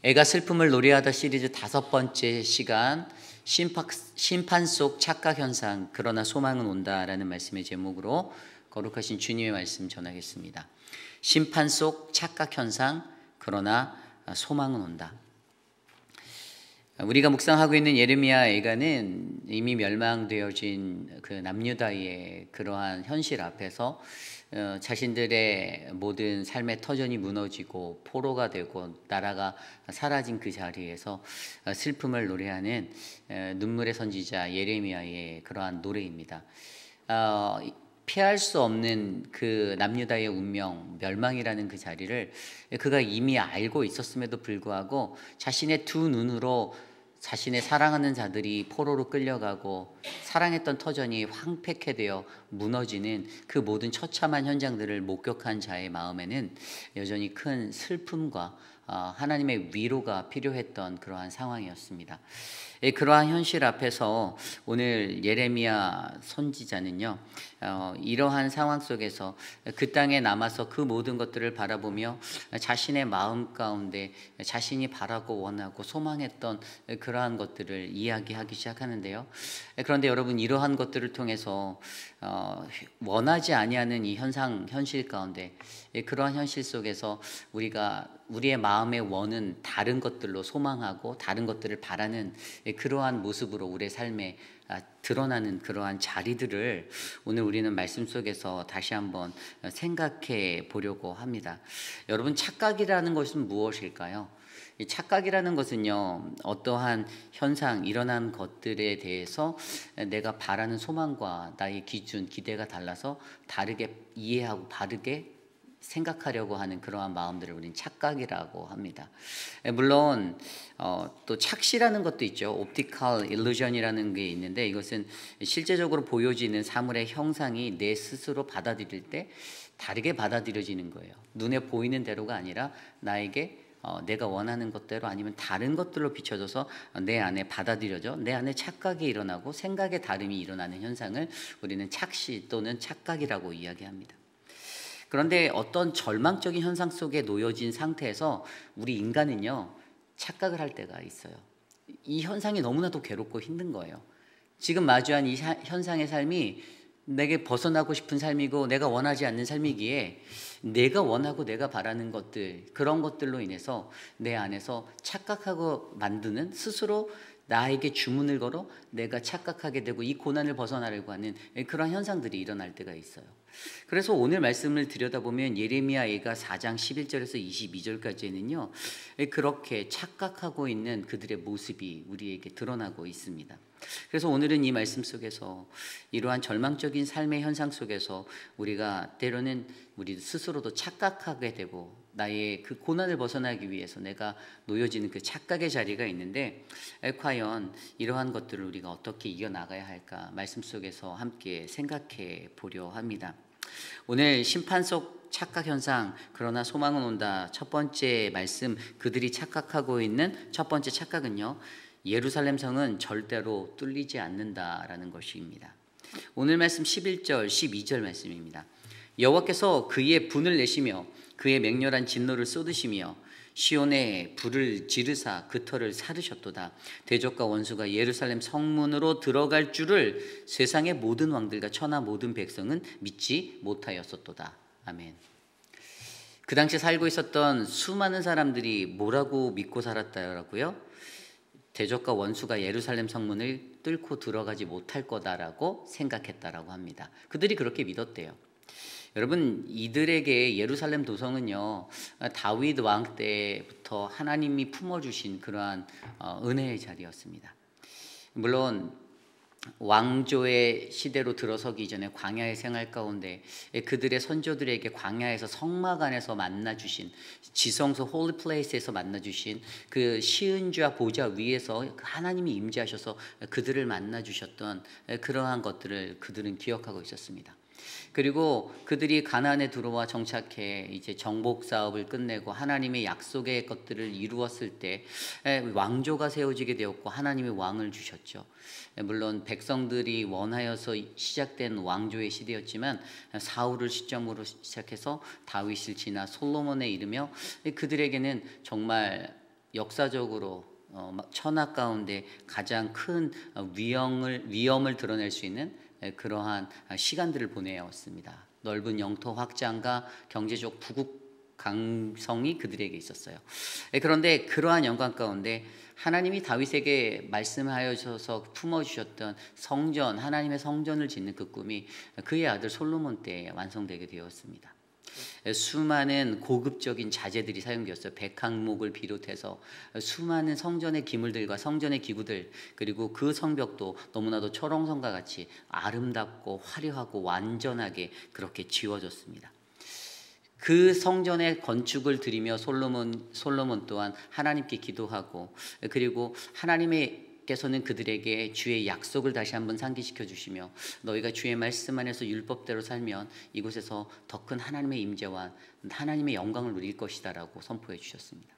애가 슬픔을 노래하다 시리즈 5번째 시간, 심판 속 착각 현상 그러나 소망은 온다라는 말씀의 제목으로 거룩하신 주님의 말씀 전하겠습니다. 심판 속 착각 현상 그러나 소망은 온다. 우리가 묵상하고 있는 예레미야 애가는 이미 멸망되어진 그 남유다의 그러한 현실 앞에서 자신들의 모든 삶의 터전이 무너지고 포로가 되고 나라가 사라진 그 자리에서 슬픔을 노래하는 눈물의 선지자 예레미야의 그러한 노래입니다. 피할 수 없는 그 남유다의 운명, 멸망이라는 그 자리를 그가 이미 알고 있었음에도 불구하고 자신의 두 눈으로 자신의 사랑하는 자들이 포로로 끌려가고 사랑했던 터전이 황폐케 되어 무너지는 그 모든 처참한 현장들을 목격한 자의 마음에는 여전히 큰 슬픔과 하나님의 위로가 필요했던 그러한 상황이었습니다. 그러한 현실 앞에서 오늘 예레미야 선지자는요, 이러한 상황 속에서 그 땅에 남아서 그 모든 것들을 바라보며 자신의 마음 가운데 자신이 바라고 원하고 소망했던 그러한 것들을 이야기하기 시작하는데요. 그런데 여러분, 이러한 것들을 통해서 원하지 아니하는 이 현실 가운데 그러한 현실 속에서 우리의 마음의 원은 다른 것들로 소망하고 다른 것들을 바라는 그러한 모습으로 우리의 삶에 드러나는 그러한 자리들을 오늘 우리는 말씀 속에서 다시 한번 생각해 보려고 합니다. 여러분, 착각이라는 것은 무엇일까요? 이 착각이라는 것은요, 어떠한 현상, 일어난 것들에 대해서 내가 바라는 소망과 나의 기준, 기대가 달라서 다르게 이해하고 바르게 생각하려고 하는 그러한 마음들을 우리는 착각이라고 합니다. 물론 또 착시라는 것도 있죠. 옵티컬 일루전이라는 게 있는데, 이것은 실제적으로 보여지는 사물의 형상이 내 스스로 받아들일 때 다르게 받아들여지는 거예요. 눈에 보이는 대로가 아니라 나에게 내가 원하는 것대로 아니면 다른 것들로 비춰져서 내 안에 받아들여져 내 안에 착각이 일어나고 생각의 다름이 일어나는 현상을 우리는 착시 또는 착각이라고 이야기합니다. 그런데 어떤 절망적인 현상 속에 놓여진 상태에서 우리 인간은요, 착각을 할 때가 있어요. 이 현상이 너무나도 괴롭고 힘든 거예요. 지금 마주한 이 현상의 삶이 내게 벗어나고 싶은 삶이고 내가 원하지 않는 삶이기에 내가 원하고 내가 바라는 것들, 그런 것들로 인해서 내 안에서 착각하고 만드는, 스스로 나에게 주문을 걸어 내가 착각하게 되고 이 고난을 벗어나려고 하는 그런 현상들이 일어날 때가 있어요. 그래서 오늘 말씀을 들여다보면 예레미야 애가 4장 11절에서 22절까지는요, 그렇게 착각하고 있는 그들의 모습이 우리에게 드러나고 있습니다. 그래서 오늘은 이 말씀 속에서 이러한 절망적인 삶의 현상 속에서 우리가 때로는 우리 스스로도 착각하게 되고 나의 그 고난을 벗어나기 위해서 내가 놓여지는 그 착각의 자리가 있는데, 과연 이러한 것들을 우리가 어떻게 이겨나가야 할까 말씀 속에서 함께 생각해 보려 합니다. 오늘 심판 속 착각 현상 그러나 소망은 온다 첫 번째 말씀, 그들이 착각하고 있는 첫 번째 착각은요, 예루살렘 성은 절대로 뚫리지 않는다라는 것입니다. 오늘 말씀 11절 12절 말씀입니다. 여호와께서 그의 분을 내시며 그의 맹렬한 진노를 쏟으시며 시온에 불을 지르사 그 터를 사르셨도다. 대적과 원수가 예루살렘 성문으로 들어갈 줄을 세상의 모든 왕들과 천하 모든 백성은 믿지 못하였었도다. 아멘. 그 당시 살고 있었던 수많은 사람들이 뭐라고 믿고 살았다라고요? 대적과 원수가 예루살렘 성문을 뚫고 들어가지 못할 거다라고 생각했다라고 합니다. 그들이 그렇게 믿었대요. 여러분, 이들에게 예루살렘 도성은요, 다윗 왕 때부터 하나님이 품어주신 그러한 은혜의 자리였습니다. 물론 왕조의 시대로 들어서기 이전에 광야의 생활 가운데 그들의 선조들에게 광야에서 성막 안에서 만나주신, 지성소 홀리 플레이스에서 만나주신 그 시은좌 보좌 위에서 하나님이 임재하셔서 그들을 만나주셨던 그러한 것들을 그들은 기억하고 있었습니다. 그리고 그들이 가나안에 들어와 정착해 이제 정복 사업을 끝내고 하나님의 약속의 것들을 이루었을 때 왕조가 세워지게 되었고 하나님의 왕을 주셨죠. 물론 백성들이 원하여서 시작된 왕조의 시대였지만 사울을 시점으로 시작해서 다윗을 지나 솔로몬에 이르며 그들에게는 정말 역사적으로 천하 가운데 가장 큰 위험을 드러낼 수 있는 그러한 시간들을 보내었습니다. 넓은 영토 확장과 경제적 부국 강성이 그들에게 있었어요. 그런데 그러한 영광 가운데 하나님이 다윗에게 말씀하여서 품어주셨던 성전, 하나님의 성전을 짓는 그 꿈이 그의 아들 솔로몬 때에 완성되게 되었습니다. 수많은 고급적인 자재들이 사용되었어요. 백항목을 비롯해서 수많은 성전의 기물들과 성전의 기구들, 그리고 그 성벽도 너무나도 철옹성과 같이 아름답고 화려하고 완전하게 그렇게 지어졌습니다. 그 성전의 건축을 드리며 솔로몬 또한 하나님께 기도하고, 그리고 하나님께서는 그들에게 주의 약속을 다시 한번 상기시켜 주시며, 너희가 주의 말씀 안에서 율법대로 살면 이곳에서 더 큰 하나님의 임재와 하나님의 영광을 누릴 것이다라고 선포해 주셨습니다.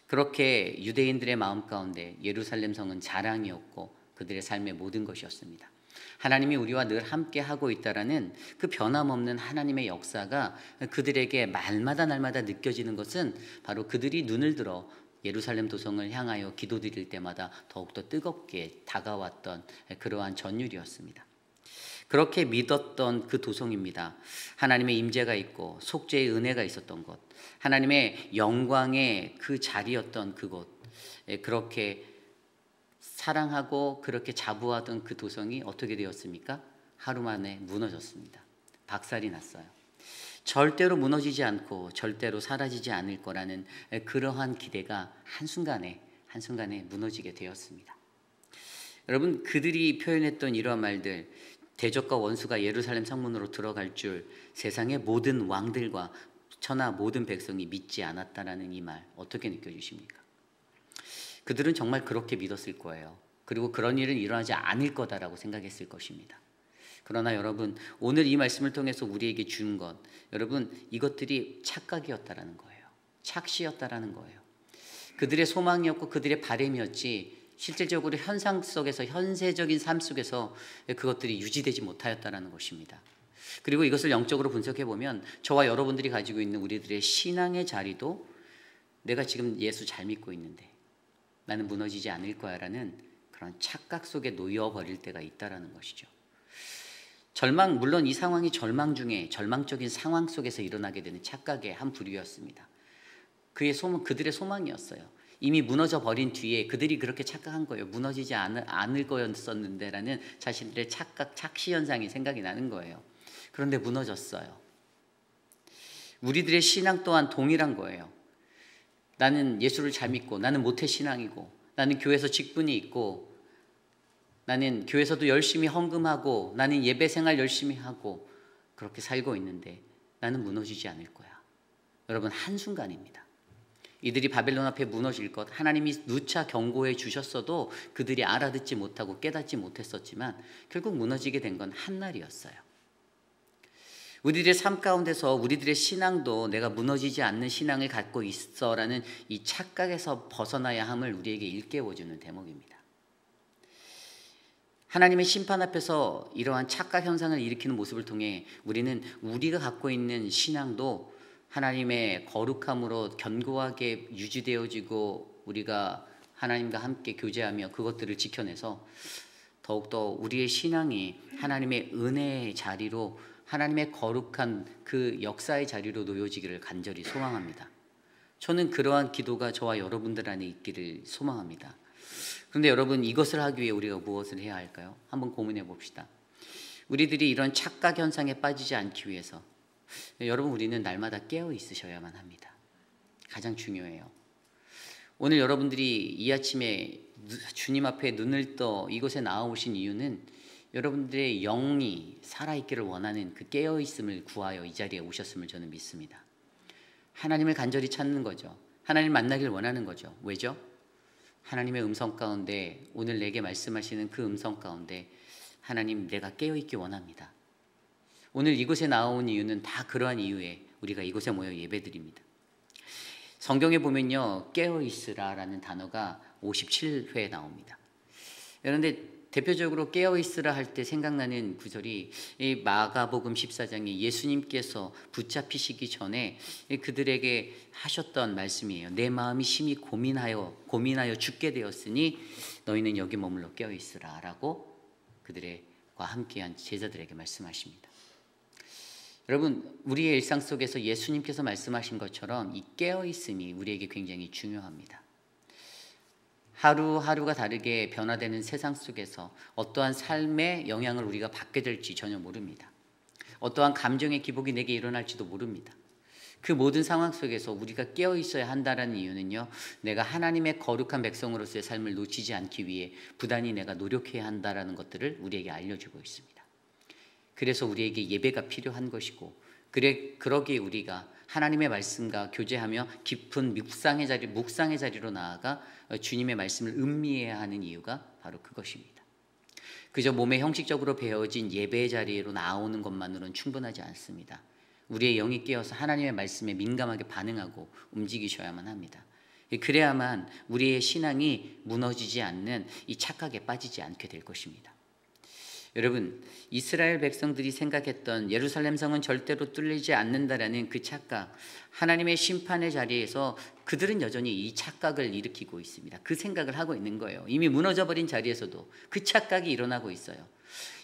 그렇게 유대인들의 마음 가운데 예루살렘 성은 자랑이었고 그들의 삶의 모든 것이었습니다. 하나님이 우리와 늘 함께 하고 있다라는 그 변함없는 하나님의 역사가 그들에게 날마다 느껴지는 것은 바로 그들이 눈을 들어 예루살렘 도성을 향하여 기도드릴 때마다 더욱더 뜨겁게 다가왔던 그러한 전율이었습니다. 그렇게 믿었던 그 도성입니다. 하나님의 임재가 있고 속죄의 은혜가 있었던 곳, 하나님의 영광의 그 자리였던 그곳, 그렇게 사랑하고 그렇게 자부하던 그 도성이 어떻게 되었습니까? 하루 만에 무너졌습니다. 박살이 났어요. 절대로 무너지지 않고 절대로 사라지지 않을 거라는 그러한 기대가 한순간에 무너지게 되었습니다. 여러분, 그들이 표현했던 이러한 말들, 대적과 원수가 예루살렘 성문으로 들어갈 줄 세상의 모든 왕들과 천하 모든 백성이 믿지 않았다라는 이 말 어떻게 느껴지십니까? 그들은 정말 그렇게 믿었을 거예요. 그리고 그런 일은 일어나지 않을 거다라고 생각했을 것입니다. 그러나 여러분, 오늘 이 말씀을 통해서 우리에게 준 것, 여러분, 이것들이 착각이었다라는 거예요. 착시였다라는 거예요. 그들의 소망이었고 그들의 바람이었지 실질적으로 현상 속에서, 현세적인 삶 속에서 그것들이 유지되지 못하였다라는 것입니다. 그리고 이것을 영적으로 분석해 보면 저와 여러분들이 가지고 있는 우리들의 신앙의 자리도, 내가 지금 예수 잘 믿고 있는데 나는 무너지지 않을 거야 라는 그런 착각 속에 놓여버릴 때가 있다라는 것이죠. 물론 이 상황이 절망적인 상황 속에서 일어나게 되는 착각의 한 부류였습니다. 그들의 소망이었어요. 이미 무너져 버린 뒤에 그들이 그렇게 착각한 거예요. 무너지지 않을 거였었는데 라는 자신들의 착시 현상이 생각이 나는 거예요. 그런데 무너졌어요. 우리들의 신앙 또한 동일한 거예요. 나는 예수를 잘 믿고, 나는 모태신앙이고, 나는 교회에서 직분이 있고, 나는 교회에서도 열심히 헌금하고, 나는 예배 생활 열심히 하고 그렇게 살고 있는데 나는 무너지지 않을 거야. 여러분, 한순간입니다. 이들이 바벨론 앞에 무너질 것, 하나님이 누차 경고해 주셨어도 그들이 알아듣지 못하고 깨닫지 못했었지만 결국 무너지게 된 건 한날이었어요. 우리들의 삶 가운데서 우리들의 신앙도 내가 무너지지 않는 신앙을 갖고 있어라는 이 착각에서 벗어나야 함을 우리에게 일깨워주는 대목입니다. 하나님의 심판 앞에서 이러한 착각 현상을 일으키는 모습을 통해 우리는 우리가 갖고 있는 신앙도 하나님의 거룩함으로 견고하게 유지되어지고 우리가 하나님과 함께 교제하며 그것들을 지켜내서 더욱더 우리의 신앙이 하나님의 은혜의 자리로, 하나님의 거룩한 그 역사의 자리로 놓여지기를 간절히 소망합니다. 저는 그러한 기도가 저와 여러분들 안에 있기를 소망합니다. 그런데 여러분, 이것을 하기 위해 우리가 무엇을 해야 할까요? 한번 고민해 봅시다. 우리들이 이런 착각 현상에 빠지지 않기 위해서 여러분, 우리는 날마다 깨어 있으셔야만 합니다. 가장 중요해요. 오늘 여러분들이 이 아침에 주님 앞에 눈을 떠 이곳에 나와오신 이유는 여러분들의 영이 살아있기를 원하는 그 깨어있음을 구하여 이 자리에 오셨음을 저는 믿습니다. 하나님을 간절히 찾는 거죠. 하나님 만나길 원하는 거죠. 왜죠? 하나님의 음성 가운데, 오늘 내게 말씀하시는 그 음성 가운데 하나님, 내가 깨어있기 원합니다. 오늘 이곳에 나온 이유는 다 그러한 이유에 우리가 이곳에 모여 예배드립니다. 성경에 보면요, 깨어있으라라는 단어가 57회에 나옵니다. 그런데 대표적으로 깨어 있으라 할 때 생각나는 구절이 이 마가복음 14장에 예수님께서 붙잡히시기 전에 그들에게 하셨던 말씀이에요. 내 마음이 심히 고민하여 죽게 되었으니 너희는 여기 머물러 깨어 있으라라고 그들과 함께한 제자들에게 말씀하십니다. 여러분, 우리의 일상 속에서 예수님께서 말씀하신 것처럼 이 깨어 있음이 우리에게 굉장히 중요합니다. 하루하루가 다르게 변화되는 세상 속에서 어떠한 삶의 영향을 우리가 받게 될지 전혀 모릅니다. 어떠한 감정의 기복이 내게 일어날지도 모릅니다. 그 모든 상황 속에서 우리가 깨어 있어야 한다는 이유는요, 내가 하나님의 거룩한 백성으로서의 삶을 놓치지 않기 위해 부단히 내가 노력해야 한다는 것들을 우리에게 알려주고 있습니다. 그래서 우리에게 예배가 필요한 것이고, 그러기에 우리가 하나님의 말씀과 교제하며 깊은 묵상의 자리로 나아가 주님의 말씀을 음미해야 하는 이유가 바로 그것입니다. 그저 몸에 형식적으로 배어진 예배의 자리로 나오는 것만으로는 충분하지 않습니다. 우리의 영이 깨어서 하나님의 말씀에 민감하게 반응하고 움직이셔야만 합니다. 그래야만 우리의 신앙이 무너지지 않는 이 착각에 빠지지 않게 될 것입니다. 여러분, 이스라엘 백성들이 생각했던 예루살렘 성은 절대로 뚫리지 않는다라는 그 착각, 하나님의 심판의 자리에서 그들은 여전히 이 착각을 일으키고 있습니다. 그 생각을 하고 있는 거예요. 이미 무너져버린 자리에서도 그 착각이 일어나고 있어요.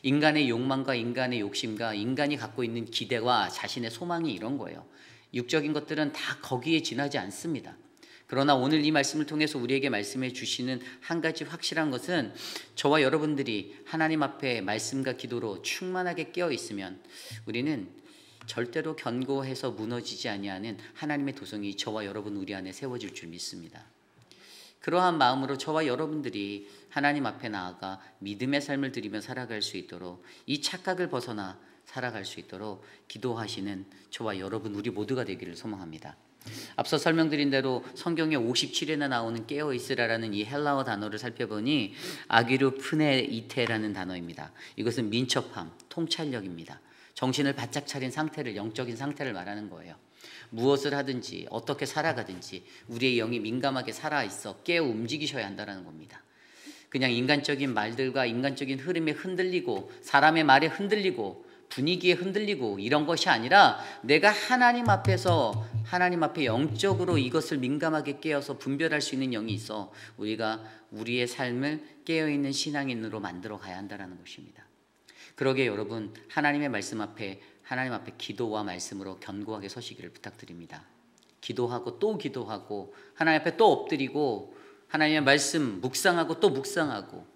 인간의 욕망과 인간의 욕심과 인간이 갖고 있는 기대와 자신의 소망이 이런 거예요. 육적인 것들은 다 거기에 지나지 않습니다. 그러나 오늘 이 말씀을 통해서 우리에게 말씀해 주시는 한 가지 확실한 것은, 저와 여러분들이 하나님 앞에 말씀과 기도로 충만하게 깨어 있으면 우리는 절대로 견고해서 무너지지 아니하는 하나님의 도성이 저와 여러분 우리 안에 세워질 줄 믿습니다. 그러한 마음으로 저와 여러분들이 하나님 앞에 나아가 믿음의 삶을 드리며 살아갈 수 있도록, 이 착각을 벗어나 살아갈 수 있도록 기도하시는 저와 여러분 우리 모두가 되기를 소망합니다. 앞서 설명드린 대로 성경에 57회나 나오는 깨어있으라라는 이 헬라어 단어를 살펴보니 아기루 푸네이테라는 단어입니다. 이것은 민첩함, 통찰력입니다. 정신을 바짝 차린 상태를, 영적인 상태를 말하는 거예요. 무엇을 하든지 어떻게 살아가든지 우리의 영이 민감하게 살아있어 깨어 움직이셔야 한다는 겁니다. 그냥 인간적인 말들과 인간적인 흐름에 흔들리고 사람의 말에 흔들리고 분위기에 흔들리고 이런 것이 아니라, 내가 하나님 앞에 영적으로 이것을 민감하게 깨어서 분별할 수 있는 영이 있어 우리가 우리의 삶을 깨어있는 신앙인으로 만들어 가야 한다는 것입니다. 그러기에 여러분, 하나님 앞에 기도와 말씀으로 견고하게 서시기를 부탁드립니다. 기도하고 또 기도하고 하나님 앞에 또 엎드리고 하나님의 말씀 묵상하고 또 묵상하고,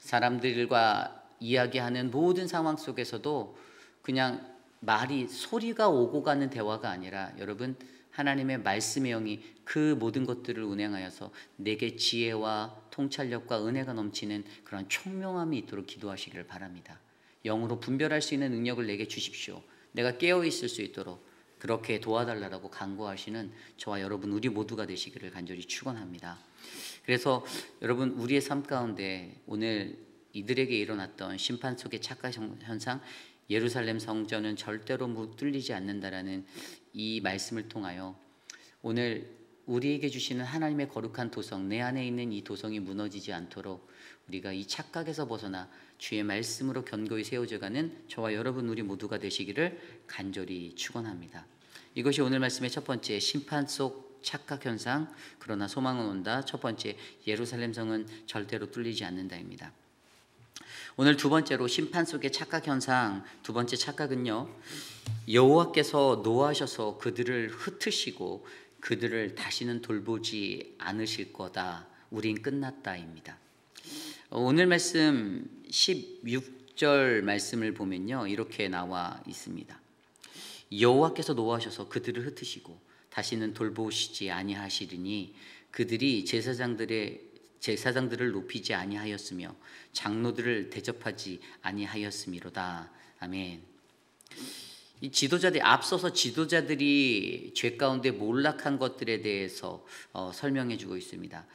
사람들과 이야기하는 모든 상황 속에서도 그냥 소리가 오고 가는 대화가 아니라, 여러분, 하나님의 말씀의 영이 그 모든 것들을 운행하여서 내게 지혜와 통찰력과 은혜가 넘치는 그런 총명함이 있도록 기도하시기를 바랍니다. 영으로 분별할 수 있는 능력을 내게 주십시오. 내가 깨어있을 수 있도록 그렇게 도와달라고 간구하시는 저와 여러분 우리 모두가 되시기를 간절히 축원합니다. 그래서 여러분, 우리의 삶 가운데 오늘 이들에게 일어났던 심판 속의 착각 현상, 예루살렘 성전은 절대로 뚫리지 않는다라는 이 말씀을 통하여 오늘 우리에게 주시는 하나님의 거룩한 도성, 내 안에 있는 이 도성이 무너지지 않도록 우리가 이 착각에서 벗어나 주의 말씀으로 견고히 세워져가는 저와 여러분 우리 모두가 되시기를 간절히 축원합니다. 이것이 오늘 말씀의 첫 번째, 심판 속 착각 현상 그러나 소망은 온다. 첫 번째, 예루살렘 성은 절대로 뚫리지 않는다입니다. 오늘 두 번째로 심판 속의 착각 현상, 두 번째 착각은요, 여호와께서 노하셔서 그들을 흩으시고 그들을 다시는 돌보지 않으실 거다. 우린 끝났다입니다. 오늘 말씀 16절 말씀을 보면요, 이렇게 나와 있습니다. 여호와께서 노하셔서 그들을 흩으시고 다시는 돌보시지 아니하시리니 그들이 제사장들을 높이지 아니하였으며 장로들을 대접하지 아니하였음이로다. 아멘. 이 앞서서 지도자들이 죄 가운데 몰락한 것들에 대해서 설명해 주고 있습니다.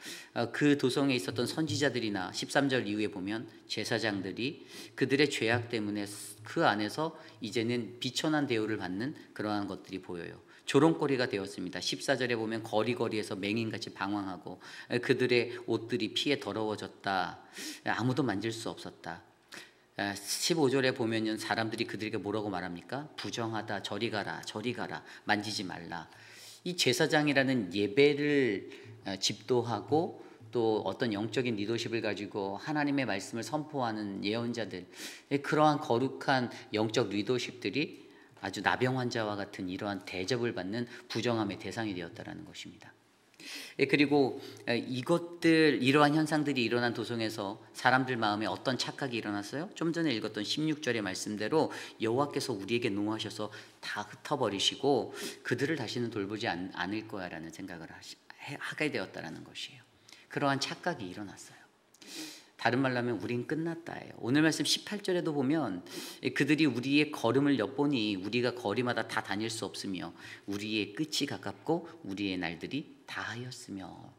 그 도성에 있었던 선지자들이나 13절 이후에 보면 제사장들이 그들의 죄악 때문에 그 안에서 이제는 비천한 대우를 받는 그러한 것들이 보여요. 조롱거리가 되었습니다. 14절에 보면 거리거리에서 맹인같이 방황하고 그들의 옷들이 피에 더러워졌다. 아무도 만질 수 없었다. 15절에 보면은 사람들이 그들에게 뭐라고 말합니까? 부정하다, 저리 가라, 저리 가라, 만지지 말라. 이 제사장이라는 예배를 집도하고 또 어떤 영적인 리더십을 가지고 하나님의 말씀을 선포하는 예언자들, 그러한 거룩한 영적 리더십들이 아주 나병 환자와 같은 이러한 대접을 받는 부정함의 대상이 되었다라는 것입니다. 그리고 이러한 현상들이 일어난 도성에서 사람들 마음에 어떤 착각이 일어났어요? 좀 전에 읽었던 16절의 말씀대로 여호와께서 우리에게 노하셔서 다 흩어버리시고 그들을 다시는 돌보지 않을 거야라는 생각을 하게 되었다라는 것이에요. 그러한 착각이 일어났어요. 다른 말로 하면 우린 끝났다예요. 오늘 말씀 18절에도 보면 그들이 우리의 걸음을 엿보니 우리가 거리마다 다 다닐 수 없으며 우리의 끝이 가깝고 우리의 날들이 다하였으며,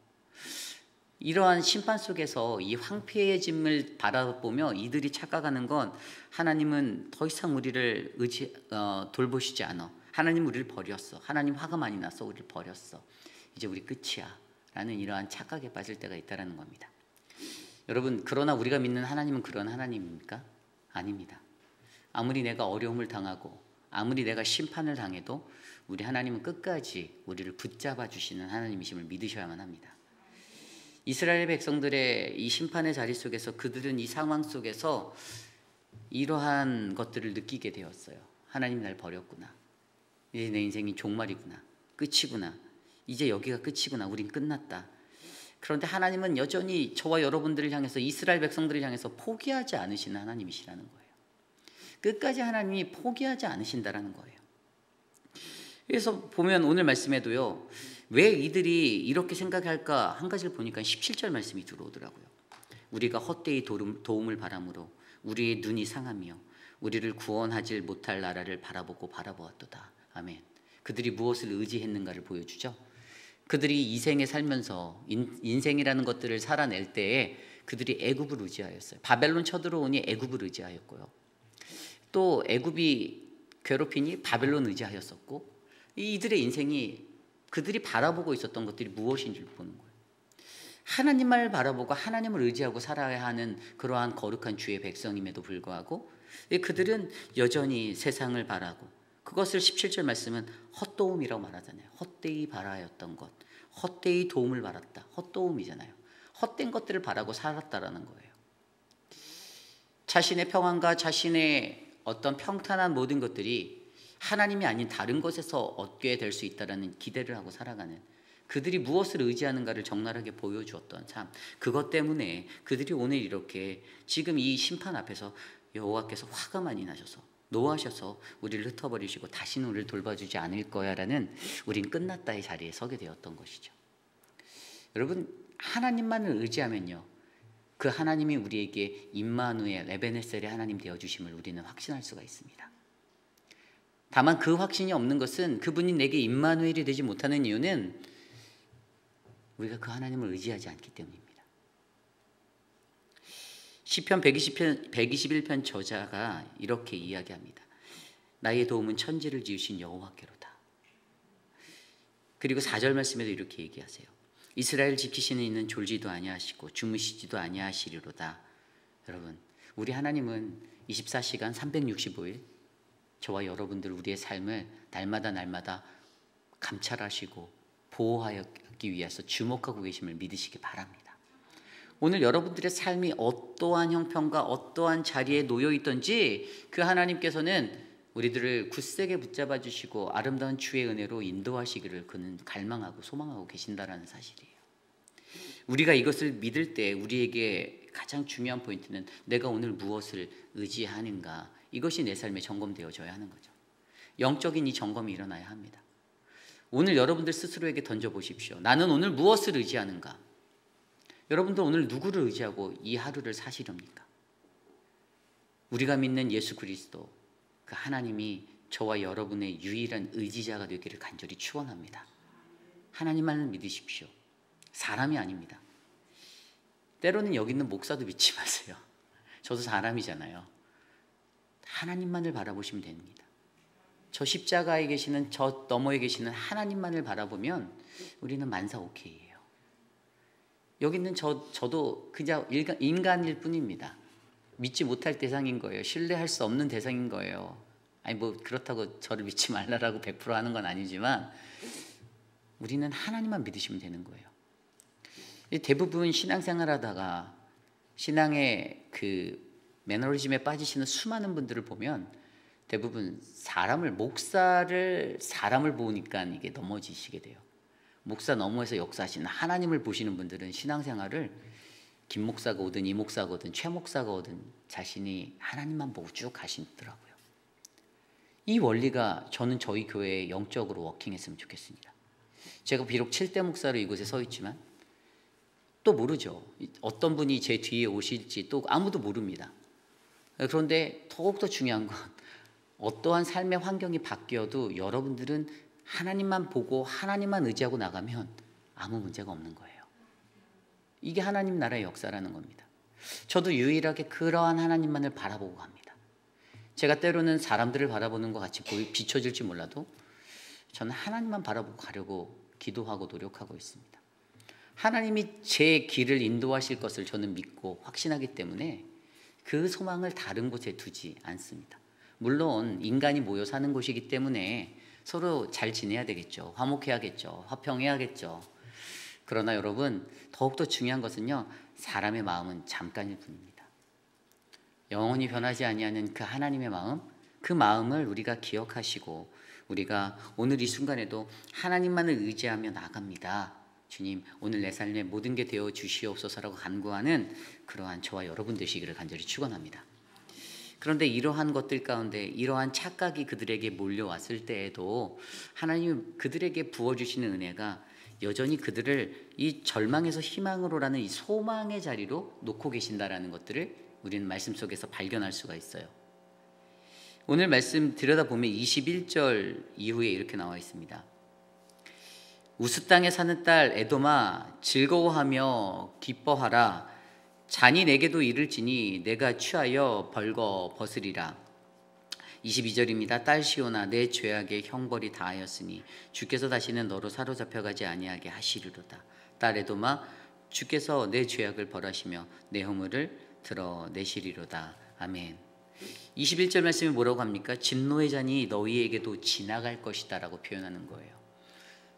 이러한 심판 속에서 이 황폐해짐을 바라보며 이들이 착각하는 건 하나님은 더 이상 우리를 돌보시지 않아. 하나님 우리를 버렸어. 하나님 화가 많이 나서 우리를 버렸어. 이제 우리 끝이야 라는 이러한 착각에 빠질 때가 있다는 겁니다. 여러분, 그러나 우리가 믿는 하나님은 그런 하나님입니까? 아닙니다. 아무리 내가 어려움을 당하고 아무리 내가 심판을 당해도 우리 하나님은 끝까지 우리를 붙잡아 주시는 하나님이심을 믿으셔야만 합니다. 이스라엘 백성들의 이 심판의 자리 속에서 그들은 이 상황 속에서 이러한 것들을 느끼게 되었어요. 하나님 날 버렸구나. 이제 내 인생이 종말이구나. 끝이구나. 이제 여기가 끝이구나. 우린 끝났다. 그런데 하나님은 여전히 저와 여러분들을 향해서, 이스라엘 백성들을 향해서 포기하지 않으시는 하나님이시라는 거예요. 끝까지 하나님이 포기하지 않으신다라는 거예요. 그래서 보면 오늘 말씀에도요, 왜 이들이 이렇게 생각할까 한 가지를 보니까 17절 말씀이 들어오더라고요. 우리가 헛되이 도움을 바람으로 우리의 눈이 상하며 우리를 구원하지 못할 나라를 바라보았도다. 아멘. 그들이 무엇을 의지했는가를 보여주죠. 그들이 이 생에 살면서 인생이라는 것들을 살아낼 때에 그들이 애굽을 의지하였어요. 바벨론 쳐들어오니 애굽을 의지하였고요. 또 애굽이 괴롭히니 바벨론 의지하였었고, 이들의 인생이 그들이 바라보고 있었던 것들이 무엇인지를 보는 거예요. 하나님만을 바라보고 하나님을 의지하고 살아야 하는 그러한 거룩한 주의 백성임에도 불구하고 그들은 여전히 세상을 바라고, 그것을 17절 말씀은 헛도움이라고 말하잖아요. 헛되이 바라였던 것, 헛되이 도움을 바랐다. 헛도움이잖아요. 헛된 것들을 바라고 살았다라는 거예요. 자신의 평안과 자신의 어떤 평탄한 모든 것들이 하나님이 아닌 다른 것에서 얻게 될 수 있다라는 기대를 하고 살아가는, 그들이 무엇을 의지하는가를 적나라하게 보여주었던 삶, 그것 때문에 그들이 오늘 이렇게 지금 이 심판 앞에서 여호와께서 화가 많이 나셔서 노하셔서 우리를 흩어버리시고 다시는 우리를 돌봐주지 않을 거야라는 우린 끝났다의 자리에 서게 되었던 것이죠. 여러분, 하나님만을 의지하면요, 그 하나님이 우리에게 임마누엘, 에베네셀의 하나님 되어주심을 우리는 확신할 수가 있습니다. 다만 그 확신이 없는 것은, 그분이 내게 임마누엘이 되지 못하는 이유는 우리가 그 하나님을 의지하지 않기 때문입니다. 시편 121편 저자가 이렇게 이야기합니다. 나의 도움은 천지를 지으신 여호와께로다. 그리고 4절 말씀에도 이렇게 얘기하세요. 이스라엘 지키시는 이는 졸지도 아니하시고 주무시지도 아니하시리로다. 여러분, 우리 하나님은 24시간 365일 저와 여러분들 우리의 삶을 날마다 감찰하시고 보호하기 위해서 주목하고 계심을 믿으시기 바랍니다. 오늘 여러분들의 삶이 어떠한 형편과 어떠한 자리에 놓여 있든지 그 하나님께서는 우리들을 굳세게 붙잡아 주시고 아름다운 주의 은혜로 인도하시기를 그는 갈망하고 소망하고 계신다라는 사실이에요. 우리가 이것을 믿을 때 우리에게 가장 중요한 포인트는 내가 오늘 무엇을 의지하는가, 이것이 내 삶에 점검되어져야 하는 거죠. 영적인 이 점검이 일어나야 합니다. 오늘 여러분들 스스로에게 던져보십시오. 나는 오늘 무엇을 의지하는가? 여러분들 오늘 누구를 의지하고 이 하루를 사시렵니까? 우리가 믿는 예수 그리스도, 그 하나님이 저와 여러분의 유일한 의지자가 되기를 간절히 축원합니다. 하나님만을 믿으십시오. 사람이 아닙니다. 때로는 여기 있는 목사도 믿지 마세요. 저도 사람이잖아요. 하나님만을 바라보시면 됩니다. 저 십자가에 계시는 저 너머에 계시는 하나님만을 바라보면 우리는 만사오케이예요. 여기 있는 저도 그냥 인간일 뿐입니다. 믿지 못할 대상인 거예요. 신뢰할 수 없는 대상인 거예요. 아니 뭐 그렇다고 저를 믿지 말라라고 100% 하는 건 아니지만 우리는 하나님만 믿으시면 되는 거예요. 대부분 신앙생활하다가 신앙의 그 매너리즘에 빠지시는 수많은 분들을 보면 대부분 사람을 보니까 이게 넘어지시게 돼요. 목사 너머에서 역사하시는 하나님을 보시는 분들은 신앙생활을 김 목사가 오든 이 목사가 오든 최 목사가 오든 자신이 하나님만 보고 쭉 가시더라고요. 이 원리가 저는 저희 교회에 영적으로 워킹했으면 좋겠습니다. 제가 비록 7대 목사로 이곳에 서 있지만 또 모르죠. 어떤 분이 제 뒤에 오실지 또 아무도 모릅니다. 그런데 더욱더 중요한 건 어떠한 삶의 환경이 바뀌어도 여러분들은 하나님만 보고 하나님만 의지하고 나가면 아무 문제가 없는 거예요. 이게 하나님 나라의 역사라는 겁니다. 저도 유일하게 그러한 하나님만을 바라보고 갑니다. 제가 때로는 사람들을 바라보는 것 같이 비춰질지 몰라도 저는 하나님만 바라보고 가려고 기도하고 노력하고 있습니다. 하나님이 제 길을 인도하실 것을 저는 믿고 확신하기 때문에 그 소망을 다른 곳에 두지 않습니다. 물론 인간이 모여 사는 곳이기 때문에 서로 잘 지내야 되겠죠. 화목해야겠죠. 화평해야겠죠. 그러나 여러분 더욱더 중요한 것은요, 사람의 마음은 잠깐일 뿐입니다. 영원히 변하지 아니하는 그 하나님의 마음, 그 마음을 우리가 기억하시고 우리가 오늘 이 순간에도 하나님만을 의지하며 나갑니다. 주님, 오늘 내 삶에 모든 게 되어 주시옵소서라고 간구하는 그러한 저와 여러분 되시기를 간절히 축원합니다. 그런데 이러한 것들 가운데 이러한 착각이 그들에게 몰려왔을 때에도 하나님 그들에게 부어주시는 은혜가 여전히 그들을 이 절망에서 희망으로라는 이 소망의 자리로 놓고 계신다라는 것들을 우리는 말씀 속에서 발견할 수가 있어요. 오늘 말씀 들여다보면 21절 이후에 이렇게 나와 있습니다. 우스 땅에 사는 딸 에돔아, 즐거워하며 기뻐하라. 잔이 내게도 이를지니 내가 취하여 벌거 벗으리라. 22절입니다. 딸 시온아, 내 죄악의 형벌이 다하였으니 주께서 다시는 너로 사로잡혀가지 아니하게 하시리로다. 딸 에돔아, 주께서 내 죄악을 벌하시며 내 허물을 드러내시리로다. 아멘. 21절 말씀이 뭐라고 합니까? 진노의 잔이 너희에게도 지나갈 것이다 라고 표현하는 거예요.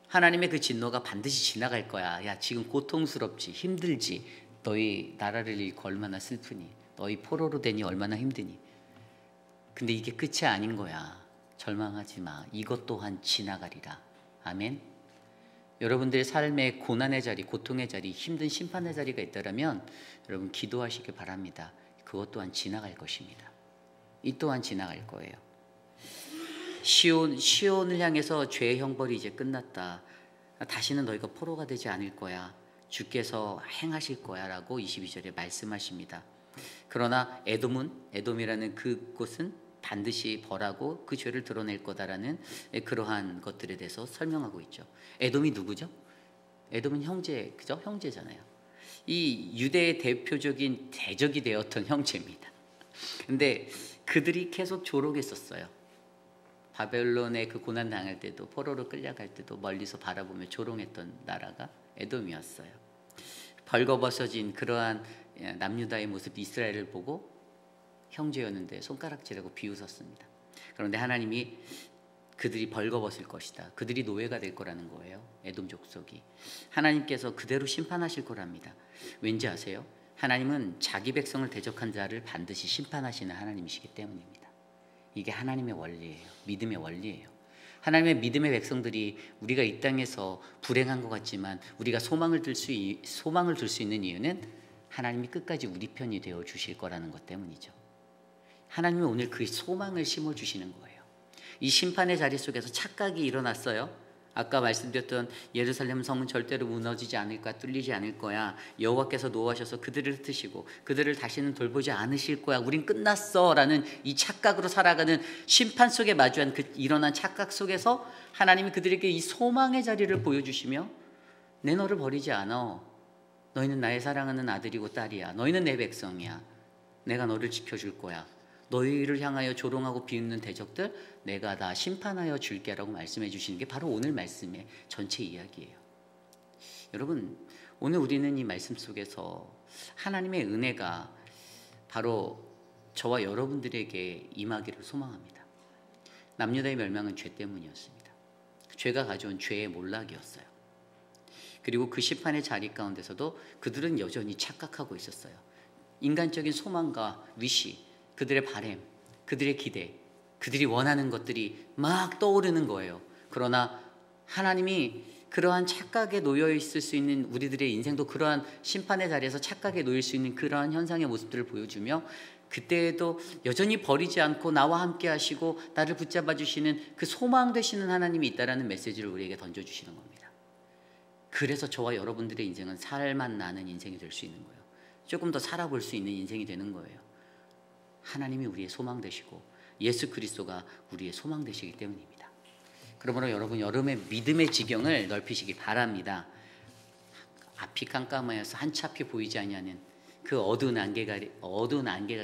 하나님의 그 진노가 반드시 지나갈 거야. 야, 지금 고통스럽지, 힘들지, 너희 나라를 잃고 얼마나 슬프니, 너희 포로로 되니 얼마나 힘드니. 근데 이게 끝이 아닌 거야. 절망하지 마. 이것 또한 지나가리라. 아멘. 여러분들의 삶의 고난의 자리, 고통의 자리, 힘든 심판의 자리가 있다면 여러분 기도하시길 바랍니다. 그것 또한 지나갈 것입니다. 이 또한 지나갈 거예요. 시온을 향해서 죄의 형벌이 이제 끝났다. 다시는 너희가 포로가 되지 않을 거야. 주께서 행하실 거야 라고 22절에 말씀하십니다. 그러나 에돔이라는 그곳은 반드시 벌하고 그 죄를 드러낼 거다라는 그러한 것들에 대해서 설명하고 있죠. 에돔이 누구죠? 에돔은 그죠? 형제잖아요. 이 유대의 대표적인 대적이 되었던 형제입니다. 근데 그들이 계속 조롱했었어요. 바벨론의 그 고난 당할 때도 포로로 끌려갈 때도 멀리서 바라보며 조롱했던 나라가 에돔이었어요. 벌거벗어진 그러한 남유다의 모습 이스라엘을 보고 형제였는데 손가락질하고 비웃었습니다. 그런데 하나님이 그들이 벌거벗을 것이다. 그들이 노예가 될 거라는 거예요. 에돔 족속이. 하나님께서 그대로 심판하실 거랍니다. 왠지 아세요? 하나님은 자기 백성을 대적한 자를 반드시 심판하시는 하나님이시기 때문입니다. 이게 하나님의 원리예요. 믿음의 원리예요. 하나님의 믿음의 백성들이 우리가 이 땅에서 불행한 것 같지만 우리가 소망을 둘 수 있는 이유는 하나님이 끝까지 우리 편이 되어 주실 거라는 것 때문이죠. 하나님이 오늘 그 소망을 심어주시는 거예요. 이 심판의 자리 속에서 착각이 일어났어요. 아까 말씀드렸던 예루살렘 성은 절대로 무너지지 않을 거야, 뚫리지 않을 거야. 여호와께서 노하셔서 그들을 흩으시고 그들을 다시는 돌보지 않으실 거야. 우린 끝났어라는 이 착각으로 살아가는 심판 속에 마주한 그 일어난 착각 속에서 하나님이 그들에게 이 소망의 자리를 보여주시며 내 너를 버리지 않아. 너희는 나의 사랑하는 아들이고 딸이야. 너희는 내 백성이야. 내가 너를 지켜줄 거야. 너희를 향하여 조롱하고 비웃는 대적들 내가 다 심판하여 줄게라고 말씀해 주시는 게 바로 오늘 말씀의 전체 이야기예요. 여러분, 오늘 우리는 이 말씀 속에서 하나님의 은혜가 바로 저와 여러분들에게 임하기를 소망합니다. 남유다의 멸망은 죄 때문이었습니다. 죄가 가져온 죄의 몰락이었어요. 그리고 그 심판의 자리 가운데서도 그들은 여전히 착각하고 있었어요. 인간적인 소망과 위시, 그들의 바램, 그들의 기대, 그들이 원하는 것들이 막 떠오르는 거예요. 그러나 하나님이 그러한 착각에 놓여 있을 수 있는 우리들의 인생도 그러한 심판의 자리에서 착각에 놓일 수 있는 그러한 현상의 모습들을 보여주며 그때에도 여전히 버리지 않고 나와 함께 하시고 나를 붙잡아 주시는 그 소망 되시는 하나님이 있다라는 메시지를 우리에게 던져주시는 겁니다. 그래서 저와 여러분들의 인생은 살맛 나는 인생이 될 수 있는 거예요. 조금 더 살아볼 수 있는 인생이 되는 거예요. 하나님이 우리의 소망 되시고 예수 그리스도가 우리의 소망 되시기 때문입니다. 그러므로 여러분, 여름의 믿음의 지경을 넓히시기 바랍니다. 앞이 깜깜하여서 한치 앞이 보이지 아니하는 그 어두운 안개가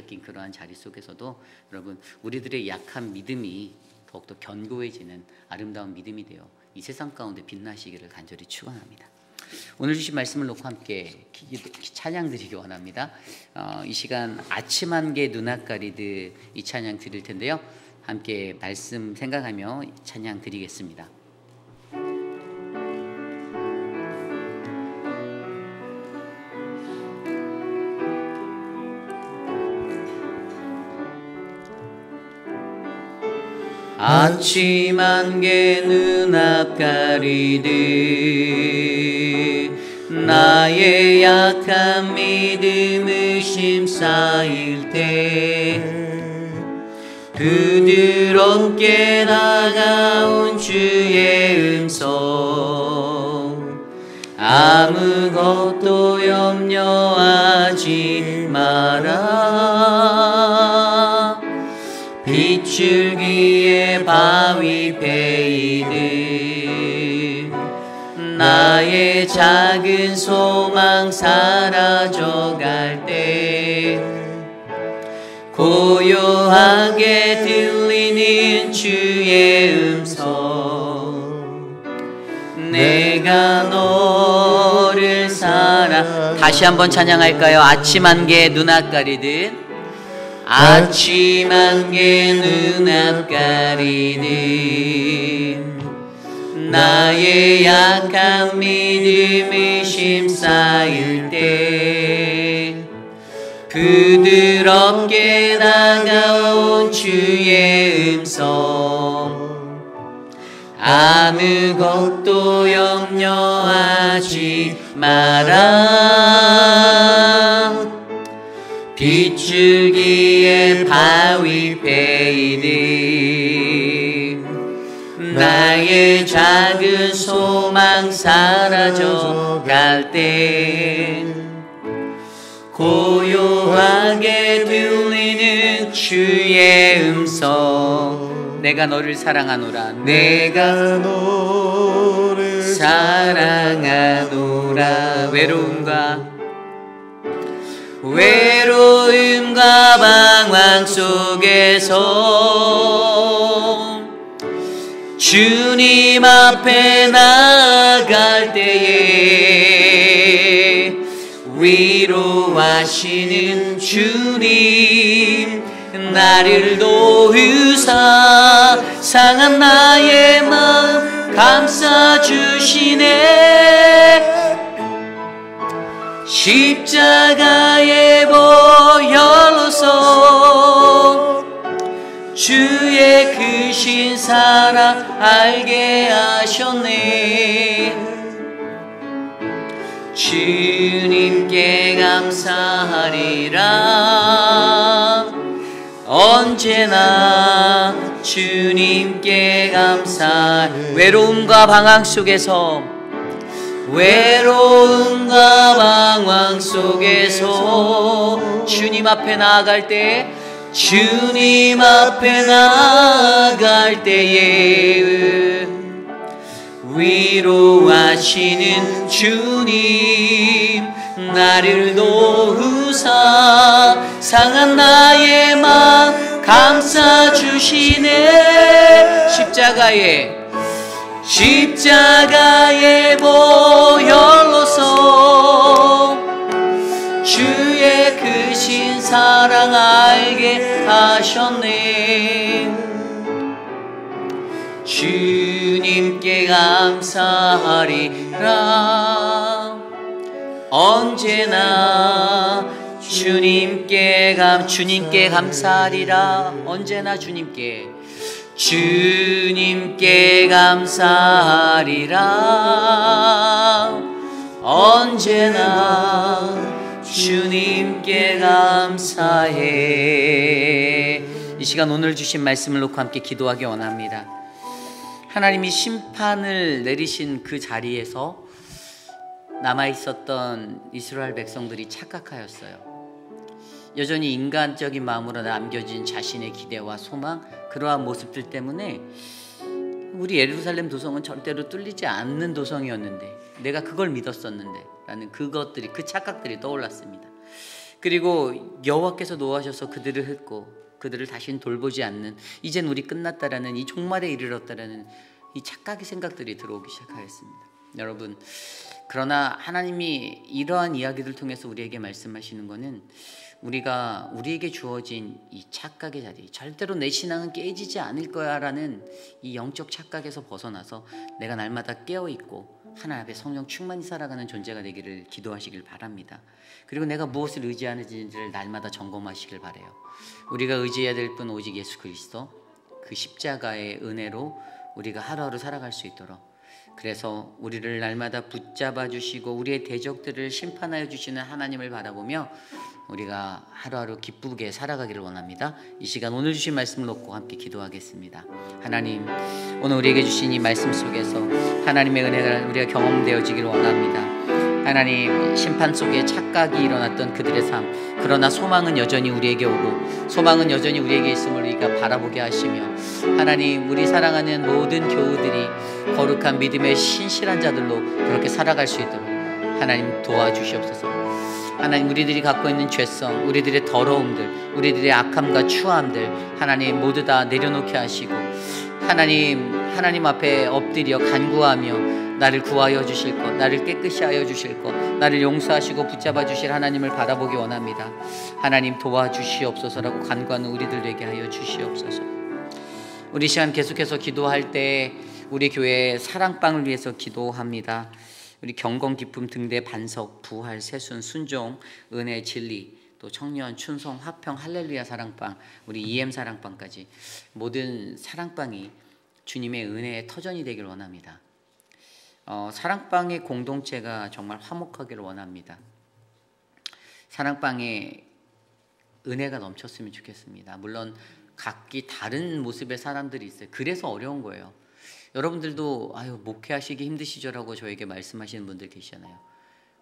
낀 그러한 자리 속에서도 여러분, 우리들의 약한 믿음이 더욱더 견고해지는 아름다운 믿음이 되어 이 세상 가운데 빛나시기를 간절히 축원합니다. 오늘 주신 말씀을 놓고 함께 찬양 드리기 원합니다. 이 시간 아침 안개 눈앞 가리듯 이 찬양 드릴 텐데요. 함께 말씀 생각하며 찬양 드리겠습니다. 아침 안개 눈앞 가리듯 나의 약한 믿음 의심 쌓일 때 부드럽게 다가온 주의 음성 아무것도 염려하지 마라 빗줄기에 바위 베이듯 나의 작은 소망 사라져갈 때 고요하게 들리는 주의 음성 내가 너를 사랑 다시 한번 찬양할까요? 아침 안개 눈앞 가리듯 아침 안개 눈앞 가리듯 나의 약한 믿음 의심 쌓일 때 부드럽게 다가온 주의 음성 아무것도 염려하지 마라 빗줄기에 바위 베이듯 나의 작은 소망 사라져 갈 때 고요하게 들리는 주의 음성 내가 너를 사랑하노라 내가 너를 사랑하노라 외로움과 방황 속에서 주님 앞에 나아갈 때에 위로하시는 주님 나를 도우사 상한 나의 마음 감싸주시네 십자가의 보혈로서 주의 크신 사랑 알게 하셨네 주님께 감사하리라 언제나 주님께 감사 외로움과 방황 속에서 주님 앞에 나아갈 때 주님 앞에 나아갈 때에 위로하시는 주님 나를 도우사 상한 나의 마음 감싸 주시네. 십자가의 보혈로서 주의 크신 사랑 알게 하셨네. 주님께 감사하리라. 언제나 주님께 감사하리라. 언제나 주님께 감사하리라. 언제나 주님께 감사해. 이 시간 오늘 주신 말씀을 놓고 함께 기도하기 원합니다. 하나님이 심판을 내리신 그 자리에서 남아있었던 이스라엘 백성들이 착각하였어요. 여전히 인간적인 마음으로 남겨진 자신의 기대와 소망, 그러한 모습들 때문에 우리 예루살렘 도성은 절대로 뚫리지 않는 도성이었는데, 내가 그걸 믿었었는데 라는 그것들이, 그 착각들이 떠올랐습니다. 그리고 여호와께서 노하셔서 그들을 흩고 그들을 다시는 돌보지 않는, 이젠 우리 끝났다라는, 이 종말에 이르렀다라는 이 착각의 생각들이 들어오기 시작하였습니다. 여러분, 그러나 하나님이 이러한 이야기를 통해서 우리에게 말씀하시는 것은, 우리가 우리에게 주어진 이 착각의 자리, 절대로 내 신앙은 깨지지 않을 거야 라는 이 영적 착각에서 벗어나서 내가 날마다 깨어있고 하나님 앞에 성령 충만히 살아가는 존재가 되기를 기도하시길 바랍니다. 그리고 내가 무엇을 의지하는지를 날마다 점검하시길 바라요. 우리가 의지해야 될 분 오직 예수 그리스도, 그 십자가의 은혜로 우리가 하루하루 살아갈 수 있도록, 그래서 우리를 날마다 붙잡아 주시고 우리의 대적들을 심판하여 주시는 하나님을 바라보며 우리가 하루하루 기쁘게 살아가기를 원합니다. 이 시간 오늘 주신 말씀을 놓고 함께 기도하겠습니다. 하나님, 오늘 우리에게 주신 이 말씀 속에서 하나님의 은혜가 우리가 경험되어지기를 원합니다. 하나님, 심판 속에 착각이 일어났던 그들의 삶, 그러나 소망은 여전히 우리에게 오고 소망은 여전히 우리에게 있음을 우리가 바라보게 하시며, 하나님, 우리 사랑하는 모든 교우들이 거룩한 믿음의 신실한 자들로 그렇게 살아갈 수 있도록 하나님 도와주시옵소서. 하나님, 우리들이 갖고 있는 죄성, 우리들의 더러움들, 우리들의 악함과 추함들 하나님 모두 다 내려놓게 하시고, 하나님 앞에 엎드려 간구하며 나를 구하여 주실 것, 나를 깨끗이 하여 주실 것, 나를 용서하시고 붙잡아 주실 하나님을 바라보기 원합니다. 하나님 도와주시옵소서라고 간구하는 우리들 되게 하여 주시옵소서. 우리 시간 계속해서 기도할 때 우리 교회 사랑방을 위해서 기도합니다. 우리 경건, 기쁨, 등대, 반석, 부활, 세순, 순종, 은혜, 진리, 또 청년, 춘성, 화평, 할렐루야 사랑방, 우리 EM 사랑방까지 모든 사랑방이 주님의 은혜의 터전이 되길 원합니다. 사랑방의 공동체가 정말 화목하기를 원합니다. 사랑방에 은혜가 넘쳤으면 좋겠습니다. 물론 각기 다른 모습의 사람들이 있어요. 그래서 어려운 거예요. 여러분들도 목회하시기 힘드시죠라고 저에게 말씀하시는 분들 계시잖아요.